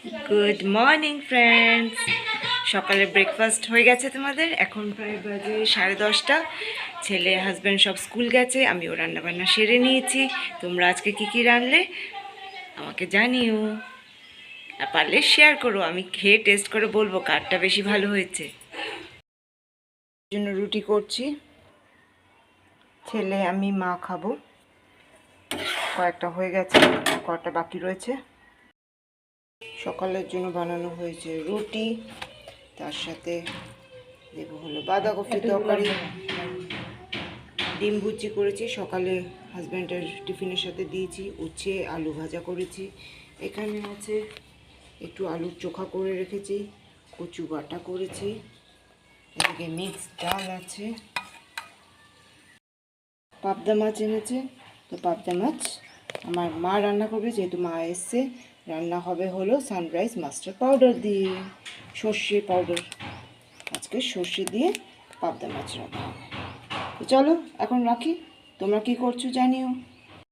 Good morning friends. সকালে breakfast হয়ে গেছে তোমাদের? এখন প্রায় বাজে 10:30। ছেলে হাজব্যান্ড সব স্কুল গেছে, আমিও রান্নাবান্না সেরে নিয়েছি। তোমরা আজকে কি কি রাঁধলে আমাকে জানিও, আর পারলে শেয়ার করো। আমি খেয়ে টেস্ট করে বলবো কারটা বেশি ভালো হয়েছে। জন্য রুটি করছি, ছেলে আমি মা খাবো। কয়েকটা হয়ে গেছে, কয়েকটা বাকি রয়েছে। সকালের জন্য বানানো হয়েছে রুটি, তার সাথে দেবো হলো বাঁধাকপি তরকারি, ডিম ভুজি করেছি, সকালে হাজব্যান্ডের টিফিনের সাথে দিয়েছি। উচ্ছে আলু ভাজা করেছি। এখানে আছে একটু আলুর চোখা করে রেখেছি, কচু বাটা করেছি, এদিকে মিক্স ডাল আছে, পাবদা মাছ এনেছে। তো পাবদা মাছ আমার মা রান্না করবে, যেহেতু মা এসছে। রান্না হবে হলো সানরাইজ মাস্টার্ড পাউডার দিয়ে, সর্ষে পাউডার। আজকে সর্ষে দিয়ে পাবদা মাছ রান্না হবে। তো চলো এখন রাখি, তোমরা কি করছো জানিও।